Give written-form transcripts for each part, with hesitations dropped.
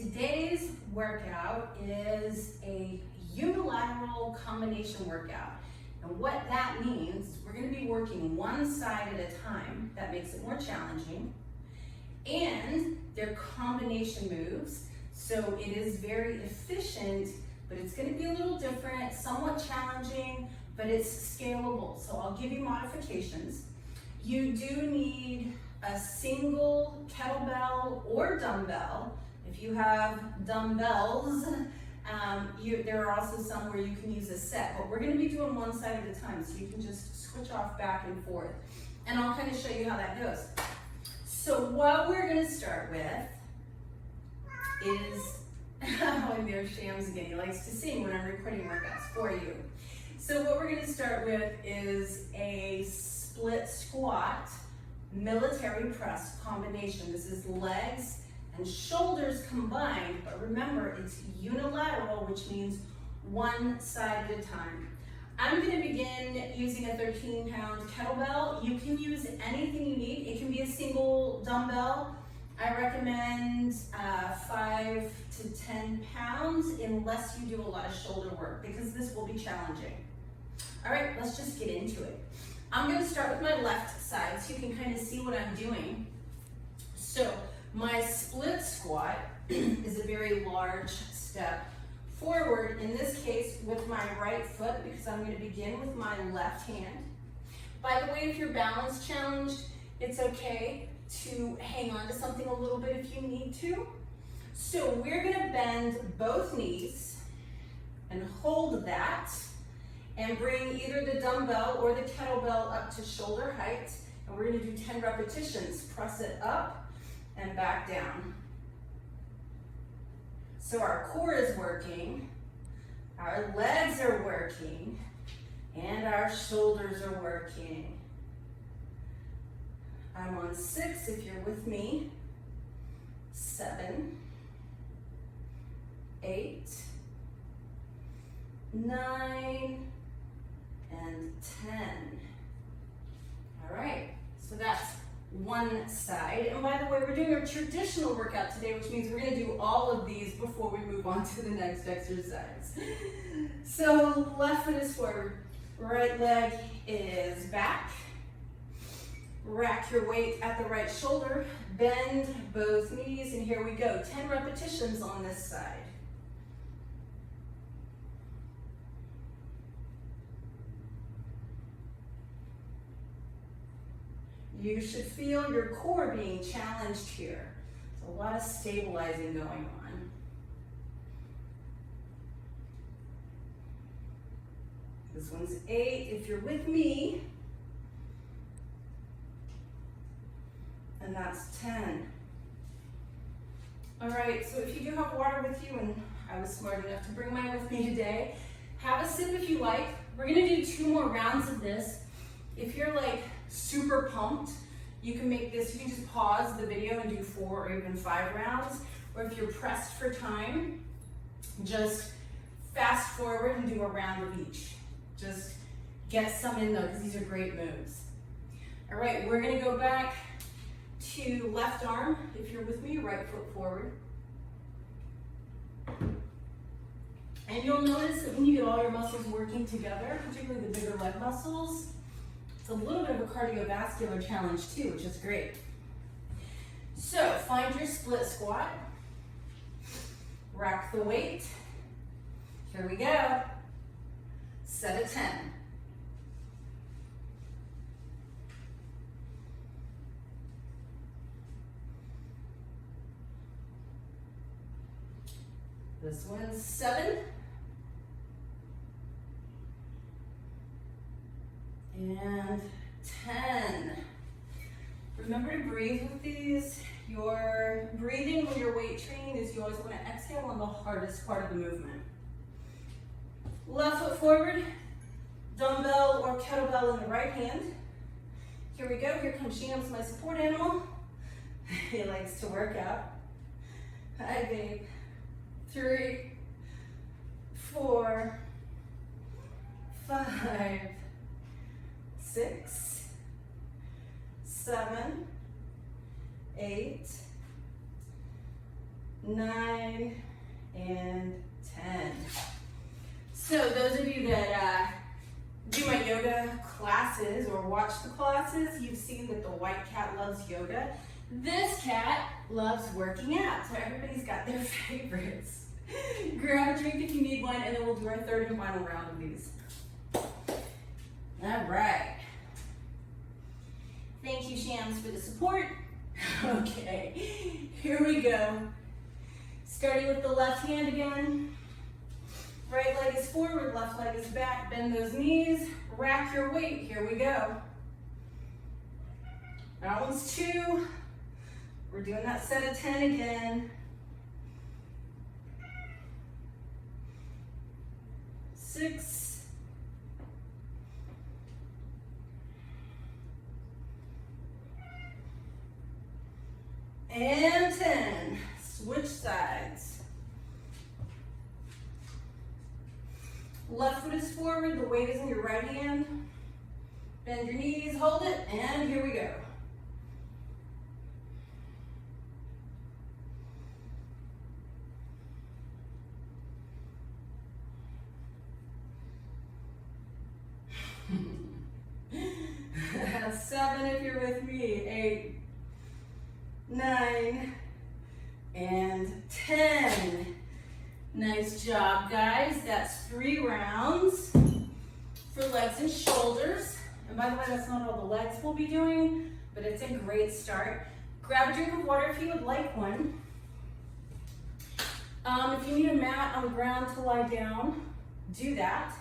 Today's workout is a unilateral combination workout. And what that means, we're going to be working one side at a time. That makes it more challenging. And they're combination moves, so it is very efficient, but it's going to be a little different, somewhat challenging, but it's scalable. So I'll give you modifications. You do need a single kettlebell or dumbbell. If you have dumbbells, there are also some where you can use a set, but we're going to be doing one side at a time, so you can just switch off back and forth. And I'll kind of show you how that goes. So what we're going to start with is, oh, there's Shams again. He likes to sing when I'm recording workouts for you. So what we're going to start with is a split squat military press combination. This is legs and shoulders combined, but remember it's unilateral, which means one side at a time. I'm going to begin using a 13-pound kettlebell. You can use anything you need. It can be a single dumbbell. I recommend 5 to 10 pounds unless you do a lot of shoulder work, because this will be challenging. All right, let's just get into it. I'm going to start with my left side so you can kind of see what I'm doing. So my split squat is a very large step forward, in this case with my right foot, because I'm going to begin with my left hand. By the way, if you're balance challenged, it's okay to hang on to something a little bit if you need to. So we're going to bend both knees and hold that and bring either the dumbbell or the kettlebell up to shoulder height, and we're going to do 10 repetitions. Press it up and back down. So our core is working, our legs are working, and our shoulders are working. I'm on 6 if you're with me. 7, 8, 9, and 10. All right, so that's one side. And by the way, we're doing a traditional workout today, which means we're going to do all of these before we move on to the next exercise. So left foot is forward, right leg is back. Rack your weight at the right shoulder, bend both knees, and here we go. 10 repetitions on this side. You should feel your core being challenged here. There's a lot of stabilizing going on. This one's 8 if you're with me. And that's 10. All right, so if you do have water with you, and I was smart enough to bring mine with me today, have a sip if you like. We're gonna do 2 more rounds of this. If you're like super pumped, you can make this, you can just pause the video and do 4 or even 5 rounds. Or if you're pressed for time, just fast forward and do a round of each. Just get some in though, because these are great moves. All right, we're gonna go back to left arm. If you're with me, right foot forward. And you'll notice that when you get all your muscles working together, particularly the bigger leg muscles, it's a little bit of a cardiovascular challenge too, which is great. So find your split squat. Rack the weight. Here we go. Set of 10. This one's 7. And 10. Remember to breathe with these. Your breathing when you're weight training is you always want to exhale on the hardest part of the movement. Left foot forward, dumbbell or kettlebell in the right hand. Here we go. Here comes Shams, my support animal. He likes to work out. Hi, babe. 3, 4, 5, 6, 7, 8, 9, and 10. So those of you that do my yoga classes or watch the classes, you've seen that the white cat loves yoga. This cat loves working out. So everybody's got their favorites. Grab a drink if you need one, and then we'll do our third and final round of these. All right. Thank you, Shams, for the support. Okay, here we go. Starting with the left hand again. Right leg is forward, left leg is back. Bend those knees, rack your weight. Here we go. That one's 2. We're doing that set of 10 again. 6. And 10. Switch sides. Left foot is forward, the weight is in your right hand. Bend your knees, hold it, and here we go. That's 7 if you're with me. 8, 9, and 10. Nice job, guys. That's 3 rounds for legs and shoulders. And by the way, that's not all the legs we'll be doing, but it's a great start. Grab a drink of water if you would like one. If you need a mat on the ground to lie down, do that.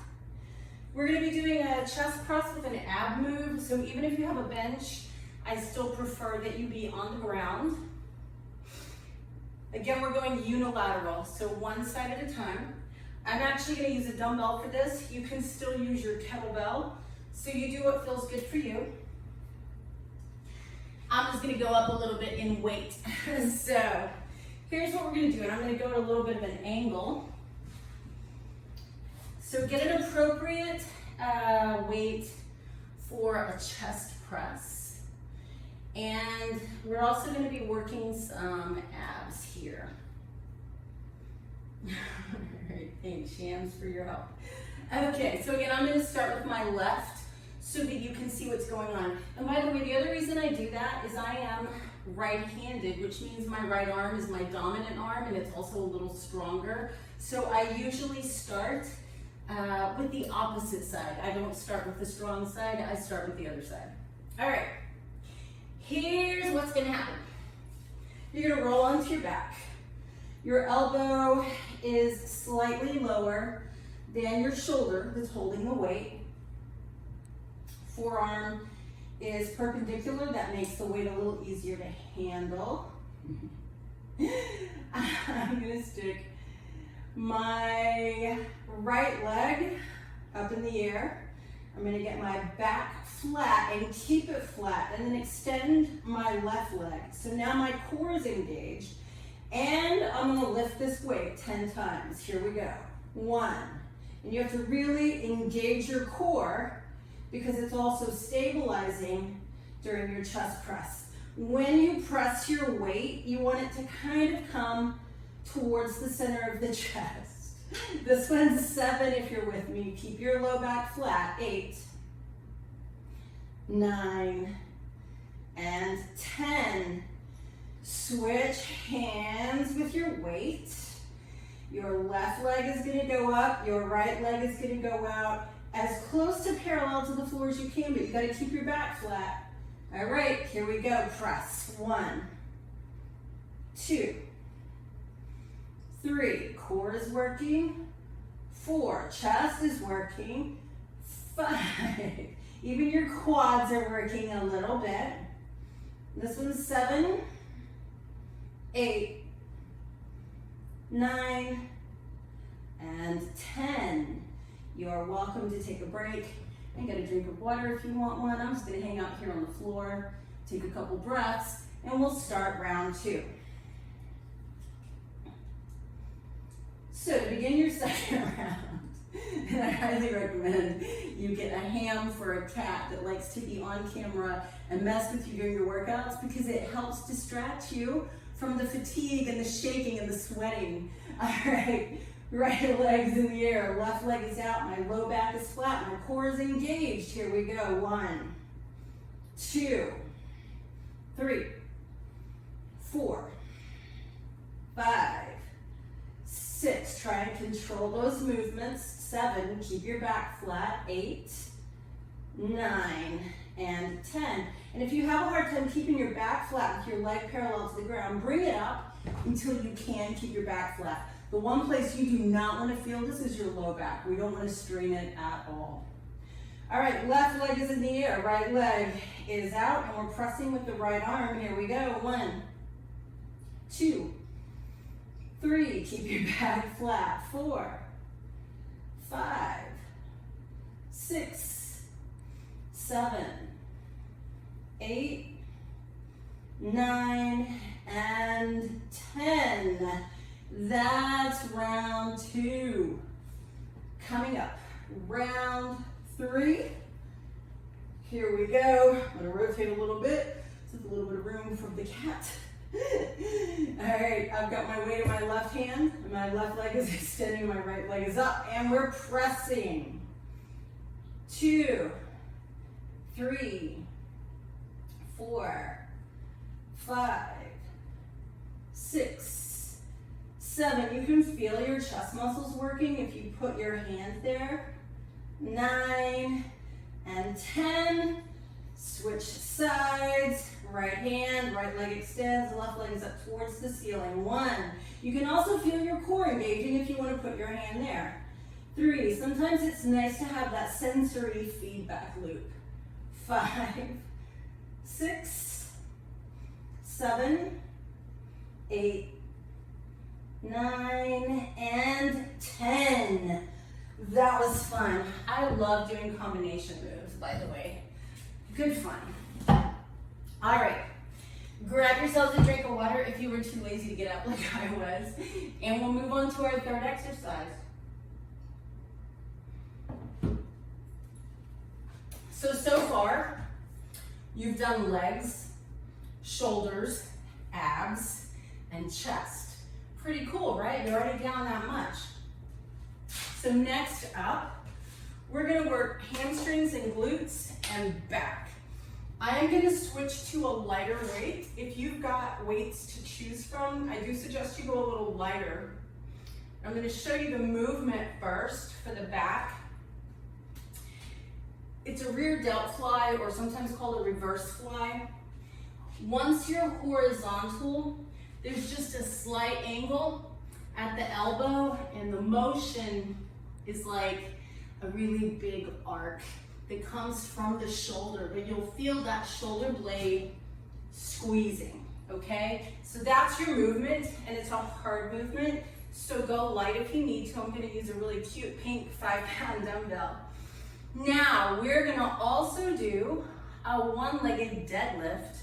We're going to be doing a chest press with an ab move, so even if you have a bench, I still prefer that you be on the ground. Again, we're going unilateral, so one side at a time. I'm actually going to use a dumbbell for this. You can still use your kettlebell, so you do what feels good for you. I'm just going to go up a little bit in weight. So here's what we're going to do, and I'm going to go at a little bit of an angle. So get an appropriate weight for a chest press. And we're also going to be working some abs here. All right, thanks, Shams, for your help. Okay, so again, I'm going to start with my left so that you can see what's going on. And by the way, the other reason I do that is I am right-handed, which means my right arm is my dominant arm, and it's also a little stronger. So I usually start with the opposite side. I don't start with the strong side, I start with the other side. All right, here's what's gonna happen. You're gonna roll onto your back. Your elbow is slightly lower than your shoulder that's holding the weight. Forearm is perpendicular, that makes the weight a little easier to handle. I'm gonna stick my right leg up in the air. I'm going to get my back flat and keep it flat, and then extend my left leg. So now my core is engaged, and I'm going to lift this weight 10 times. Here we go. 1. And you have to really engage your core because it's also stabilizing during your chest press. When you press your weight, you want it to kind of come towards the center of the chest. This one's 7 if you're with me. Keep your low back flat. 8, 9, and 10. Switch hands with your weight. Your left leg is going to go up. Your right leg is going to go out as close to parallel to the floor as you can, but you got to keep your back flat. All right, here we go. Press. 1, 2, 3, core is working. 4, chest is working. 5, even your quads are working a little bit. This one's 7, 8, 9, and 10. You're welcome to take a break and get a drink of water if you want one. I'm just gonna hang out here on the floor, take a couple breaths, and we'll start round 2. So to begin your second round, and I highly recommend you get a ham for a cat that likes to be on camera and mess with you during your workouts because it helps distract you from the fatigue and the shaking and the sweating. All right, right leg's in the air, left leg is out, my low back is flat, my core is engaged. Here we go, 1, 2, 3, 4, 5, 6, try and control those movements. 7, keep your back flat. 8, 9, and 10. And if you have a hard time keeping your back flat with your leg parallel to the ground, bring it up until you can keep your back flat. The one place you do not want to feel this is your low back. We don't want to strain it at all. All right, left leg is in the air, right leg is out, and we're pressing with the right arm. Here we go. 1, 2, 3, keep your back flat. 4, 5, 6, 7, 8, 9, and 10. That's round 2. Coming up, round 3. Here we go. I'm gonna rotate a little bit. There's a little bit of room for the cat. All right, I've got my weight in my left hand, and my left leg is extending, my right leg is up, and we're pressing. 2, 3, 4, 5, 6, 7. You can feel your chest muscles working if you put your hand there. 9 and 10. Switch sides. Right hand, right leg extends, left leg is up towards the ceiling. 1. You can also feel your core engaging if you want to put your hand there. 3. Sometimes it's nice to have that sensory feedback loop. 5, 6, 7, 8, 9, and 10. That was fun. I love doing combination moves, by the way. Good fun. All right, grab yourselves a drink of water if you were too lazy to get up like I was, and we'll move on to our third exercise. So far, you've done legs, shoulders, abs, and chest. Pretty cool, right? You're already down that much. So next up, we're gonna work hamstrings and glutes and back. I am going to switch to a lighter weight. If you've got weights to choose from, I do suggest you go a little lighter. I'm going to show you the movement first for the back. It's a rear delt fly, or sometimes called a reverse fly. Once you're horizontal, there's just a slight angle at the elbow, and the motion is like a really big arc that comes from the shoulder, but you'll feel that shoulder blade squeezing, okay? So that's your movement, and it's a hard movement, so go light if you need to. I'm gonna use a really cute pink 5-pound dumbbell. Now, we're gonna also do a one-legged deadlift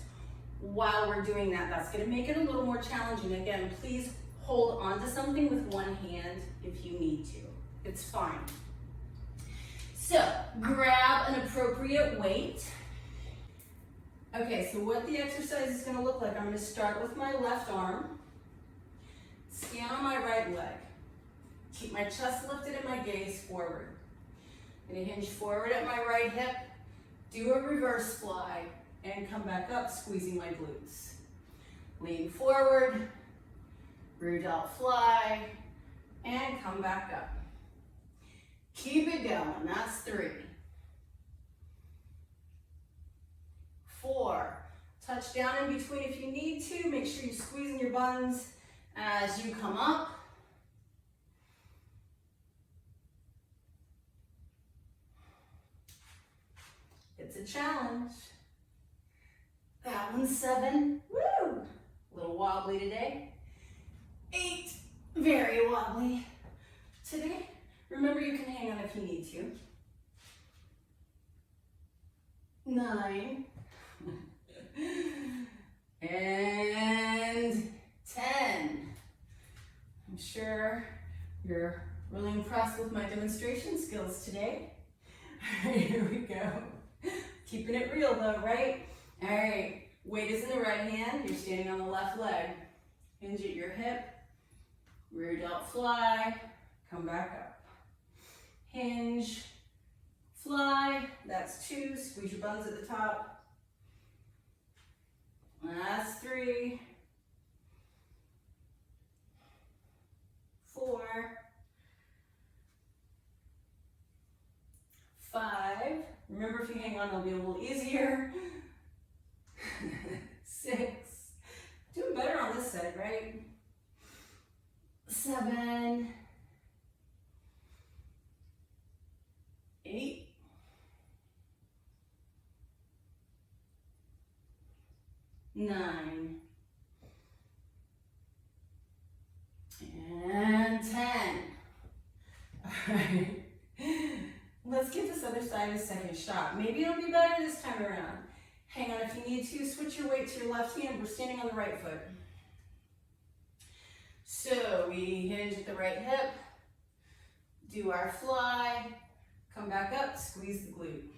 while we're doing that. That's gonna make it a little more challenging. Again, please hold on to something with one hand if you need to. It's fine. So, grab an appropriate weight. Okay, so what the exercise is gonna look like, I'm gonna start with my left arm, stand on my right leg, keep my chest lifted and my gaze forward. I'm gonna hinge forward at my right hip, do a reverse fly, and come back up, squeezing my glutes. Lean forward, rear delt fly, and come back up. Keep it going, that's 3. 4, touch down in between if you need to. Make sure you're squeezing your buns as you come up. It's a challenge. That one's 7, woo! A little wobbly today. 8, very wobbly today. Remember, you can hang on if you need to. 9, and 10. I'm sure you're really impressed with my demonstration skills today. All right, here we go. Keeping it real though, right? All right, weight is in the right hand, you're standing on the left leg. hinge at your hip, rear delt fly, come back up. Hinge, fly, that's 2, squeeze your buns at the top. That's 3, 4, 5. Remember, if you hang on, it'll be a little easier. 6. Doing better on this side, right? 7. 8. 9. And 10. All right. Let's give this other side a second shot. Maybe it'll be better this time around. Hang on, if you need to, switch your weight to your left hand. We're standing on the right foot. So we hinge at the right hip, do our fly, come back up, squeeze the glute.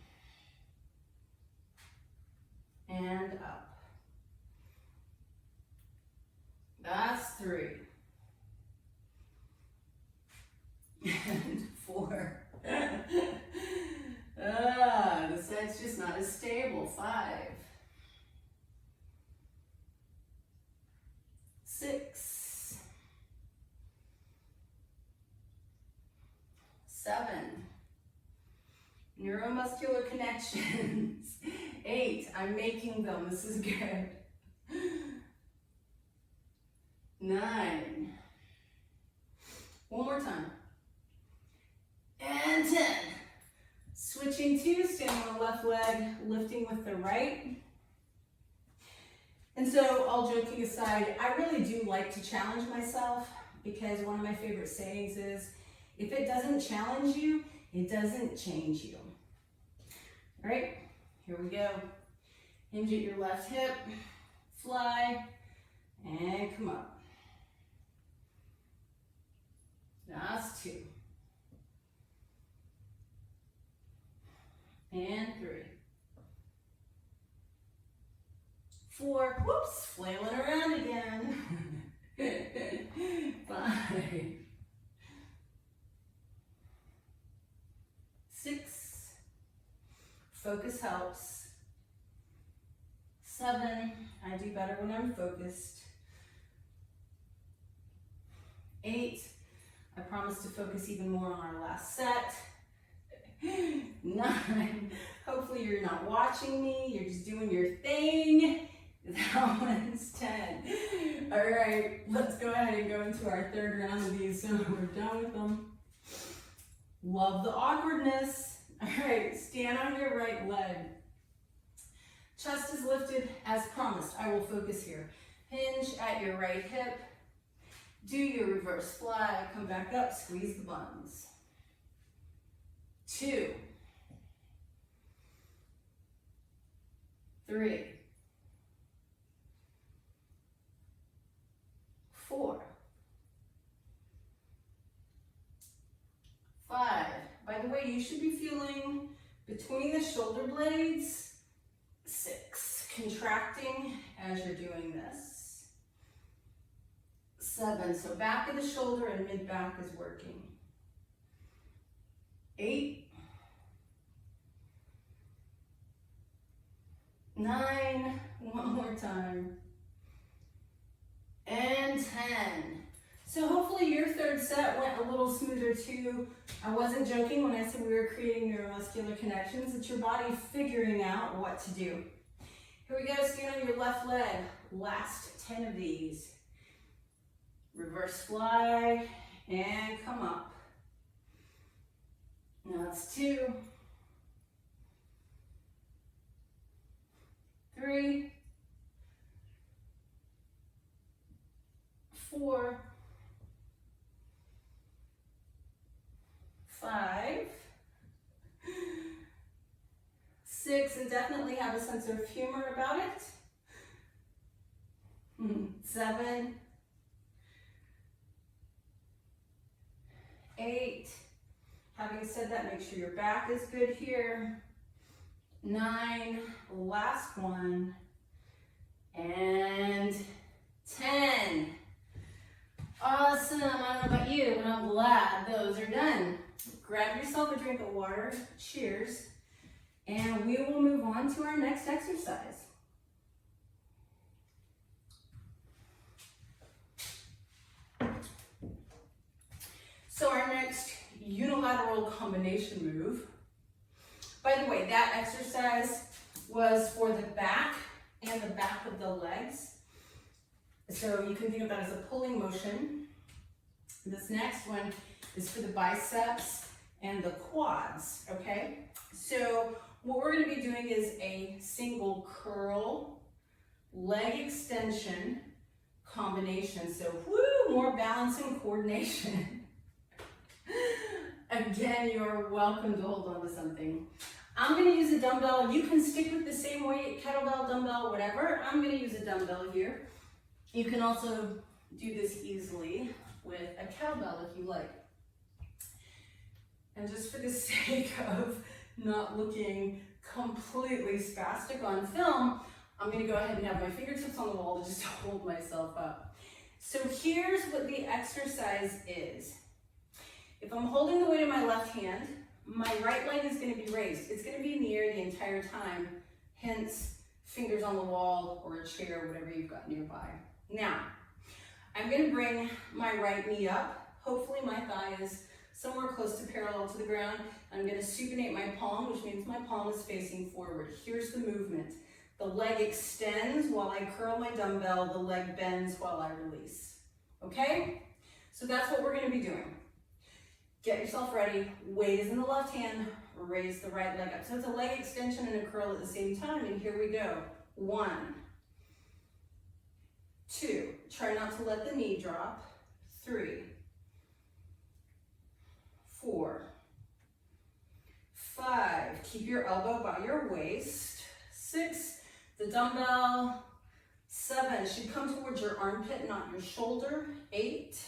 And up. That's 3. And 4. The side's just not as stable. 5. 6. 7. Neuromuscular connections. 8. I'm making them. This is good. 9. One more time. And 10. Switching to standing on the left leg, lifting with the right. And so, all joking aside, I really do like to challenge myself, because one of my favorite sayings is, if it doesn't challenge you, it doesn't change you. All right, here we go. Hinge at your left hip, fly, and come up. That's 2. And 3. 4, whoops, flailing around again. 5. 6. Focus helps. 7. I do better when I'm focused. 8. I promise to focus even more on our last set. 9. Hopefully you're not watching me, you're just doing your thing. That one's 10. All right, let's go ahead and go into our third round of these so we're done with them. Love the awkwardness. All right, stand on your right leg. Chest is lifted as promised. I will focus here. Hinge at your right hip. Do your reverse fly. Come back up, squeeze the buns. 2. 3. 4. 5. By the way, you should be feeling between the shoulder blades. 6. Contracting as you're doing this. 7. So back of the shoulder and mid-back is working. 8. 9. One more time. And 10. So hopefully your third set went a little smoother too. I wasn't joking when I said we were creating neuromuscular connections. It's your body figuring out what to do. Here we go, stand on your left leg. Last 10 of these. Reverse fly and come up. Now that's 2. 3. 4. 5. 6, and definitely have a sense of humor about it. 7. 8. Having said that, make sure your back is good here. 9, last one. And 10. awesome. I don't know about you, but I'm glad those are done. Grab yourself a drink of water. Cheers. And we will move on to our next exercise. So our next unilateral combination move. By the way, that exercise was for the back and the back of the legs. So you can think of that as a pulling motion. This next one is for the biceps and the quads, okay? So what we're gonna be doing is a single curl, leg extension combination. So whoo, more balance and coordination. Again, you're welcome to hold on to something. I'm gonna use a dumbbell. You can stick with the same weight, kettlebell, dumbbell, whatever. I'm gonna use a dumbbell here. You can also do this easily with a kettlebell if you like. And just for the sake of not looking completely spastic on film, I'm gonna go ahead and have my fingertips on the wall to just hold myself up. So here's what the exercise is. If I'm holding the weight in my left hand, my right leg is gonna be raised. It's gonna be in the air the entire time, hence fingers on the wall or a chair, whatever you've got nearby. Now, I'm gonna bring my right knee up. Hopefully my thigh is somewhere close to parallel to the ground. I'm gonna supinate my palm, which means my palm is facing forward. Here's the movement. The leg extends while I curl my dumbbell, the leg bends while I release. Okay? So that's what we're gonna be doing. Get yourself ready. Weight is in the left hand, raise the right leg up. So it's a leg extension and a curl at the same time, and here we go. 1, 2, try not to let the knee drop. 3, 4, 5, keep your elbow by your waist. 6, the dumbbell. 7, should come towards your armpit, not your shoulder. 8,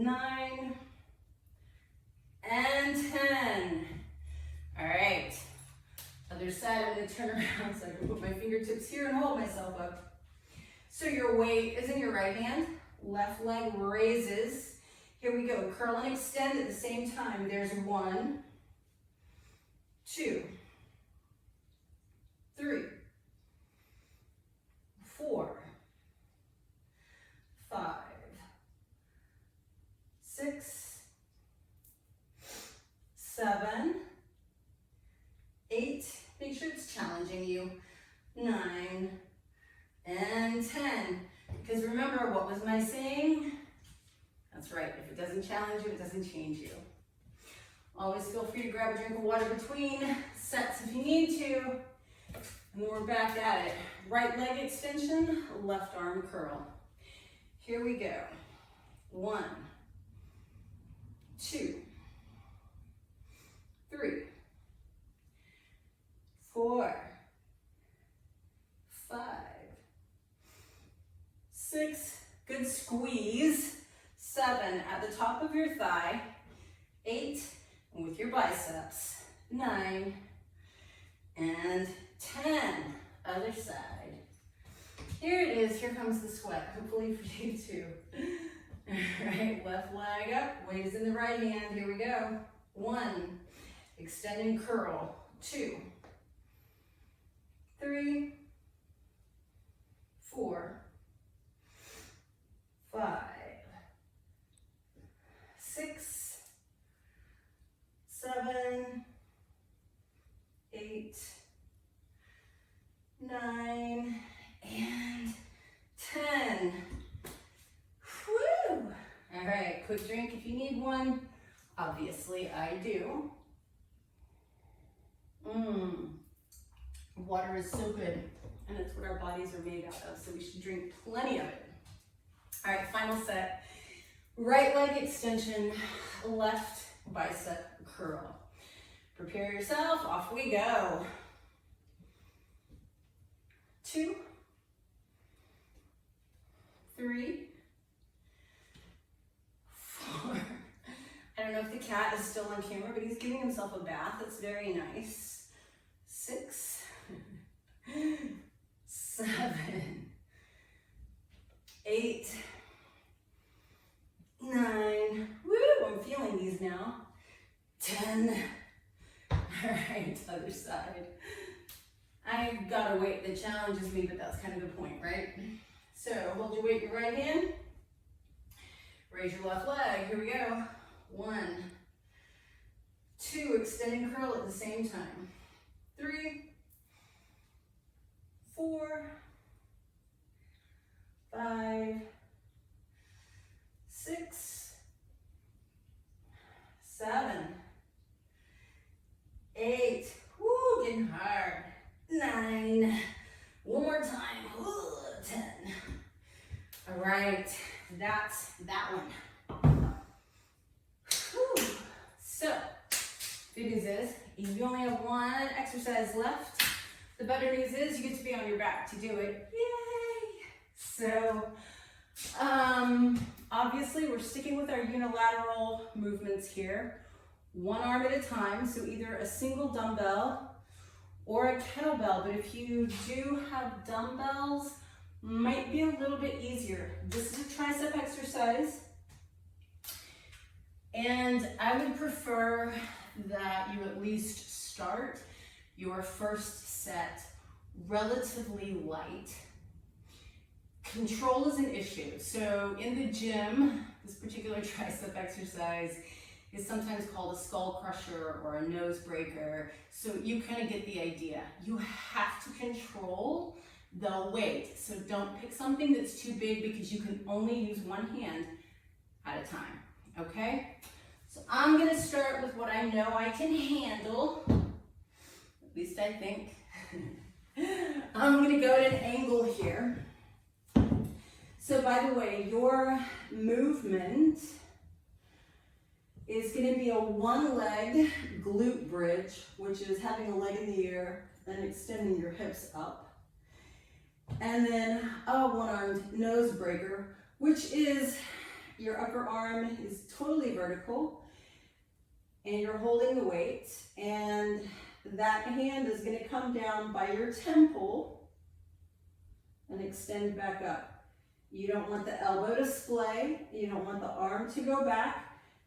9, and 10. All right, other side, I'm gonna turn around so I can put my fingertips here and hold myself up. So your weight is in your right hand, left leg raises. Here we go, curl and extend at the same time. There's 1, 2, 3, 4, 5, 6, 7, 8, make sure it's challenging you, 9, and 10. Because remember, what was my saying? That's right, if it doesn't challenge you, it doesn't change you. Always feel free to grab a drink of water between sets if you need to. And then we're back at it. Right leg extension, left arm curl. Here we go. 1, 2, 3, 4, 5, 6, good squeeze. 7, at the top of your thigh. 8, and with your biceps. 9, and 10, other side. Here it is, here comes the sweat, hopefully for you too. All right, left leg up, weight is in the right hand, here we go. 1, extend and curl. 2, 3, 4, 5, 6, 7, 8, 9, and 10. Whew! All right, quick drink if you need one. Obviously, I do. Water is so good, and it's what our bodies are made out of, so we should drink plenty of it. All right, final set. Right leg extension, left bicep curl. Prepare yourself, off we go. 2, 3, 4. I don't know if the cat is still on camera, but he's giving himself a bath. That's very nice. 6, 7, 8, knees now. 10. All right, other side. I've got a weight that challenges me, but that's kind of the point, right? So hold your weight in your right hand. Raise your left leg. Here we go. 1, 2, extend and curl at the same time. 3, 4, 5, 6, 7, 8, woo, getting hard. 9, one more time, ooh, 10. All right, that's that one. Whew. So, good news is, you only have one exercise left. The better news is you get to be on your back to do it. Yay! So, obviously we're sticking with our unilateral movements here. One arm at a time, so either a single dumbbell or a kettlebell, but if you do have dumbbells, might be a little bit easier. This is a tricep exercise, and I would prefer that you at least start your first set relatively light. Control is an issue. So in the gym, this particular tricep exercise is sometimes called a skull crusher or a nose breaker. So you kind of get the idea. You have to control the weight. So don't pick something that's too big because you can only use one hand at a time, okay? So I'm gonna start with what I know I can handle, at least I think. I'm gonna go at an angle here. So by the way, your movement is going to be a one-leg glute bridge, which is having a leg in the air and extending your hips up. And then a one-armed nose breaker, which is your upper arm is totally vertical and you're holding the weight, and that hand is going to come down by your temple and extend back up. You don't want the elbow to splay, you don't want the arm to go back.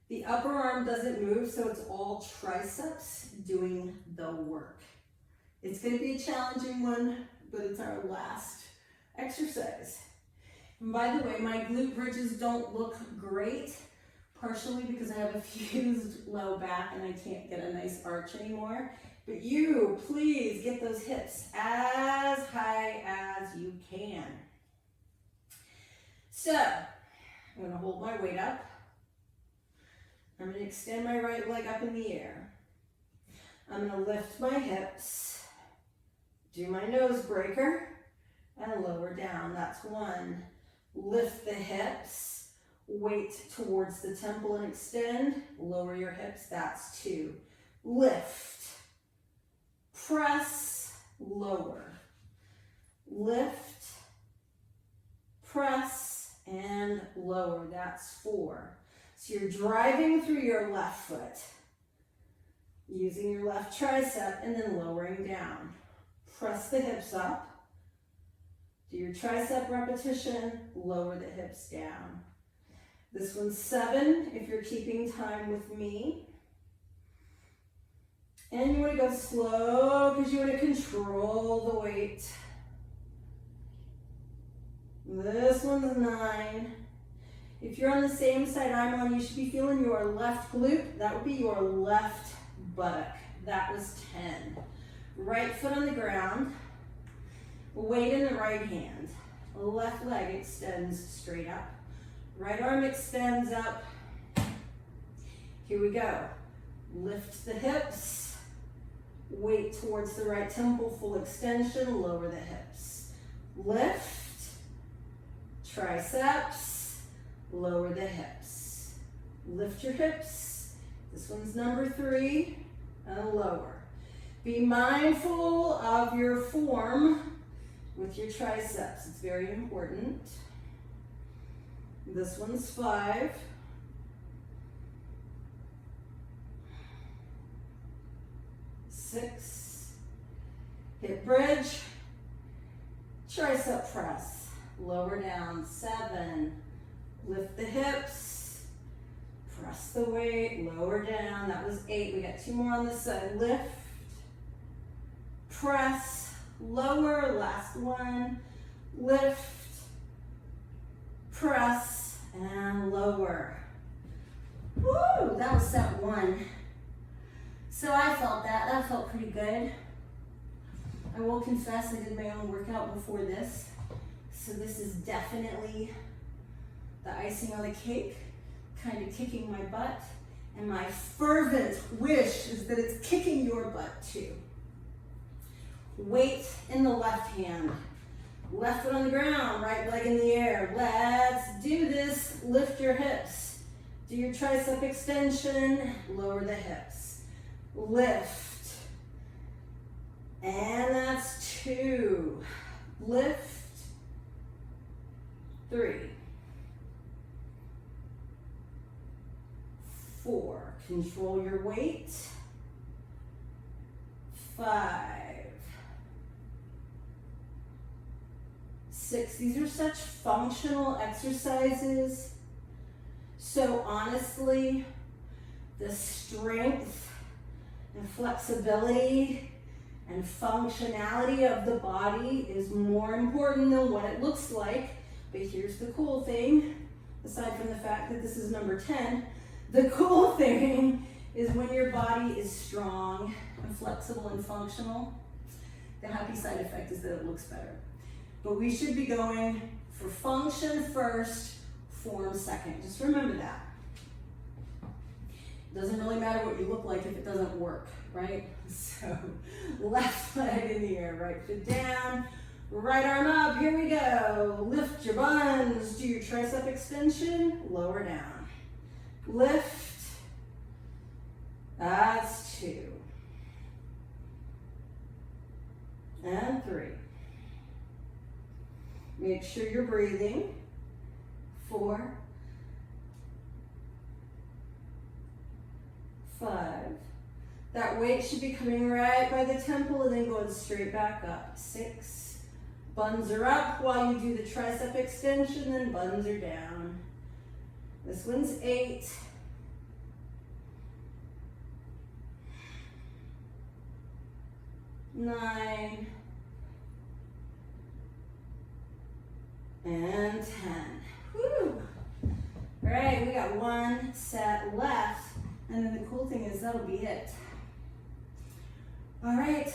The upper arm doesn't move, so it's all triceps doing the work. It's going to be a challenging one, but it's our last exercise. And by the way, my glute bridges don't look great, partially because I have a fused low back and I can't get a nice arch anymore. But you, please get those hips as high as you can. So, I'm going to hold my weight up. I'm going to extend my right leg up in the air. I'm going to lift my hips, do my nose breaker, and lower down. That's 1. Lift the hips, weight towards the temple and extend, lower your hips. That's 2. Lift, press, lower. Lift, press, and lower. That's 4. So you're driving through your left foot, using your left tricep, and then lowering down. Press the hips up. Do your tricep repetition, lower the hips down. This one's 7 if you're keeping time with me. And you want to go slow because you want to control the weight. This one's 9. If you're on the same side I'm on, you should be feeling your left glute. That would be your left buttock. That was 10. Right foot on the ground. Weight in the right hand. Left leg extends straight up. Right arm extends up. Here we go. Lift the hips. Weight towards the right temple, full extension. Lower the hips. Lift. Triceps. Lower the hips. Lift your hips. This one's number 3. And lower. Be mindful of your form with your triceps. It's very important. This one's 5. 6. Hip bridge. Tricep press. Lower down. 7. Lift the hips. Press the weight, lower down. That was 8. We got 2 more on this side. Lift, press, lower, last one. Lift, press, and lower. Woo, that was set 1. So I felt that. That felt pretty good. I will confess I did my own workout before this. So this is definitely the icing on the cake, kind of kicking my butt. And my fervent wish is that it's kicking your butt too. Weight in the left hand. Left foot on the ground, right leg in the air. Let's do this. Lift your hips. Do your tricep extension. Lower the hips. Lift. And that's 2. Lift. 3. 4. Control your weight. 5. 6. These are such functional exercises. So honestly, the strength and flexibility and functionality of the body is more important than what it looks like. But here's the cool thing, aside from the fact that this is number 10, the cool thing is when your body is strong and flexible and functional, the happy side effect is that it looks better. But we should be going for function first, form second. Just remember that. It doesn't really matter what you look like if it doesn't work, right? So left leg in the air, right foot down, right arm up, here we go. Lift your buns, do your tricep extension, lower down. Lift, that's 2. And 3. Make sure you're breathing. 4, 5. That weight should be coming right by the temple and then going straight back up. 6. Buns are up while you do the tricep extension, then buns are down. This one's 8. 9. And 10. Whew. All right, we got 1 set left. And then the cool thing is that'll be it. All right.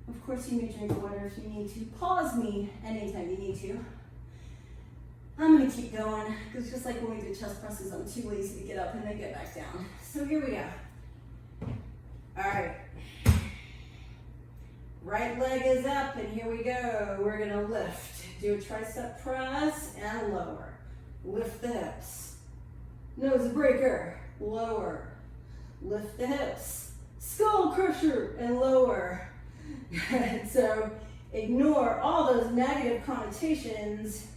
Of course, you may drink water if you need to. Pause me anytime you need to. I'm gonna keep going, because just like when we do chest presses, I'm too lazy to get up and then get back down. So here we go. All right. Right leg is up, and here we go. We're gonna lift. Do a tricep press and lower. Lift the hips. Nose breaker, lower. Lift the hips. Skull crusher and lower. So ignore all those negative connotations.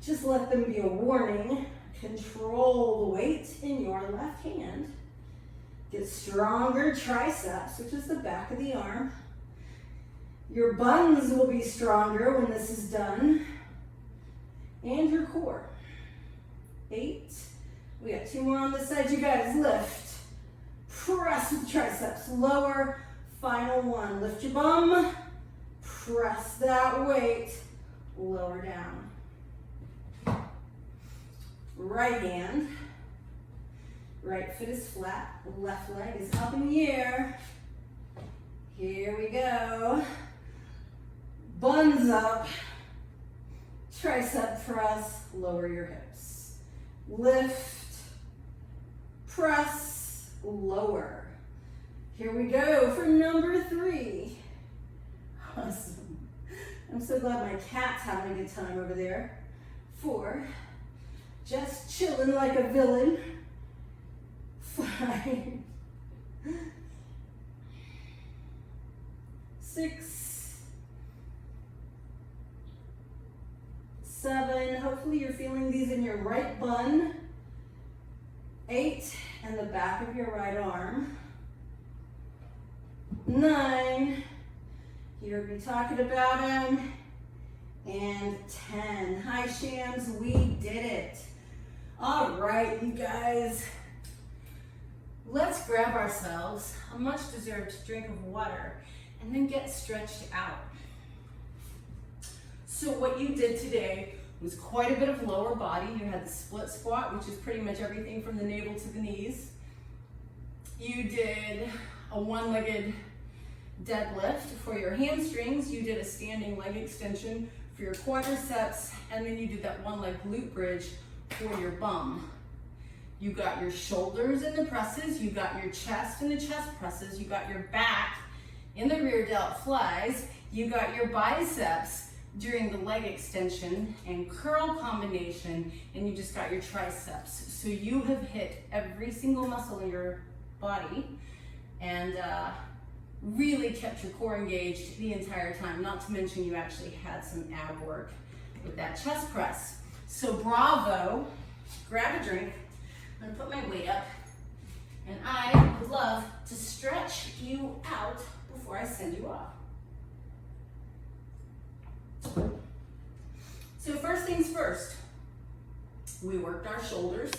Just let them be a warning. Control the weight in your left hand. Get stronger triceps, which is the back of the arm. Your buns will be stronger when this is done. And your core. 8. We got 2 more on this side. You guys lift. Press with triceps. Lower. Final 1. Lift your bum. Press that weight. Lower down. Right hand. Right foot is flat. Left leg is up in the air. Here we go. Buns up. Tricep press. Lower your hips. Lift. Press. Lower. Here we go for number 3. Awesome. I'm so glad my cat's having a good time over there. 4. Just chilling like a villain. 5. 6. 7. Hopefully you're feeling these in your right bun. 8. And the back of your right arm. 9. You heard me talking about them. And 10. Hi, Shams, we did it. All right, you guys. Let's grab ourselves a much deserved drink of water and then get stretched out. So what you did today was quite a bit of lower body. You had the split squat, which is pretty much everything from the navel to the knees. You did a one-legged deadlift for your hamstrings. You did a standing leg extension for your quadriceps, and then you did that one-leg glute bridge for your bum. You got your shoulders in the presses, you got your chest in the chest presses, you got your back in the rear delt flies, you got your biceps during the leg extension and curl combination, and you just got your triceps. So you have hit every single muscle in your body and really kept your core engaged the entire time, not to mention you actually had some ab work with that chest press. So bravo, grab a drink. I'm gonna put my weight up, and I would love to stretch you out before I send you off. So first things first, we worked our shoulders.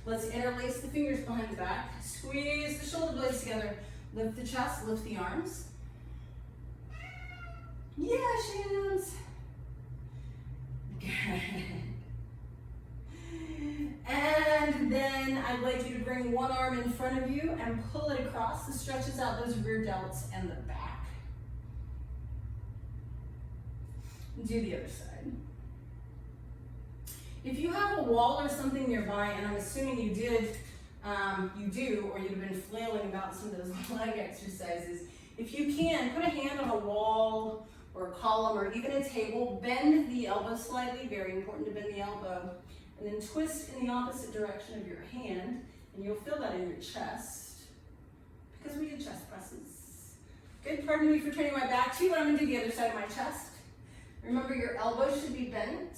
Let's interlace the fingers behind the back, squeeze the shoulder blades together, lift the chest, lift the arms. Yeah, Shams. Good. And then I'd like you to bring one arm in front of you and pull it across. This stretches out those rear delts and the back. Do the other side. If you have a wall or something nearby, and I'm assuming you did, you do, or you've been flailing about some of those leg exercises, if you can, put a hand on a wall or a column or even a table, bend the elbow slightly, very important to bend the elbow, and then twist in the opposite direction of your hand, and you'll feel that in your chest, because we did chest presses. Good, pardon me for turning my back to you, but I'm gonna do the other side of my chest. Remember, your elbow should be bent.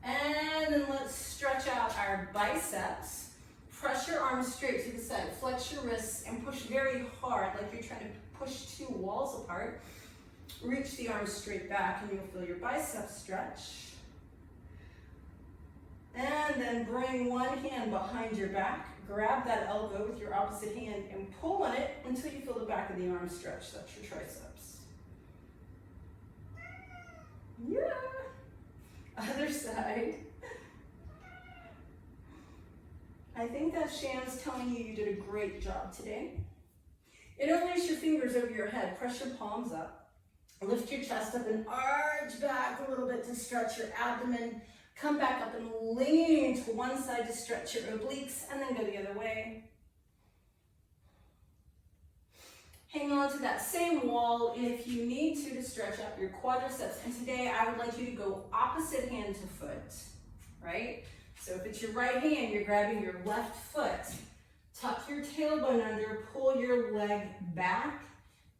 And then let's stretch out our biceps. Press your arms straight to the side. Flex your wrists and push very hard, like you're trying to push two walls apart. Reach the arms straight back and you'll feel your biceps stretch. And then bring one hand behind your back. Grab that elbow with your opposite hand and pull on it until you feel the back of the arm stretch. That's your triceps. Yeah. Other side. I think that Shan's telling you you did a great job today. Interlace your fingers over your head. Press your palms up. Lift your chest up and arch back a little bit to stretch your abdomen. Come back up and lean to one side to stretch your obliques, and then go the other way. Hang on to that same wall if you need to stretch out your quadriceps. And today I would like you to go opposite hand to foot, right? So if it's your right hand, you're grabbing your left foot. Tuck your tailbone under, pull your leg back,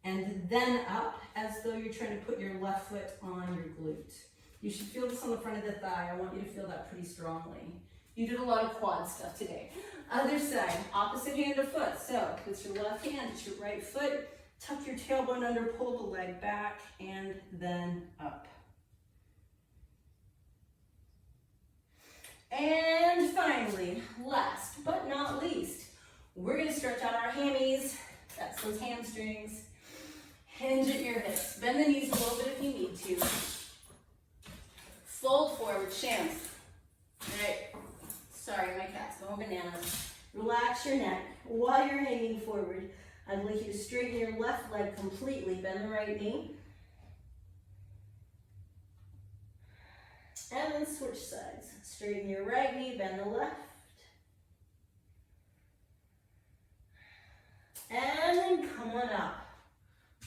and then up as though you're trying to put your left foot on your glute. You should feel this on the front of the thigh. I want you to feel that pretty strongly. You did a lot of quad stuff today. Other side, opposite hand to foot. So it's your left hand, it's your right foot. Tuck your tailbone under, pull the leg back, and then up. And finally, last but not least, we're gonna stretch out our hammies. That's those hamstrings. Hinge at your hips. Bend the knees a little bit if you need to. Fold forward, Shams. All right. Sorry, my cat's going bananas. Relax your neck while you're hanging forward. I'd like you to straighten your left leg completely. Bend the right knee. And then switch sides. Straighten your right knee, bend the left. And then come on up.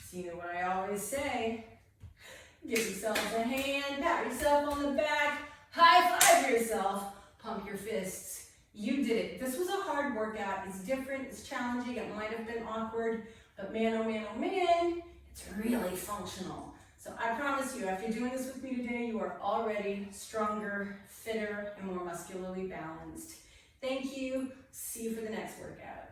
So you know what I always say. Give yourself a hand, pat yourself on the back, high five yourself, pump your fists. You did it. This was a hard workout. It's different, it's challenging, it might have been awkward, but man, oh man, oh man, it's really functional. So I promise you, after doing this with me today, you are already stronger, fitter, and more muscularly balanced. Thank you. See you for the next workout.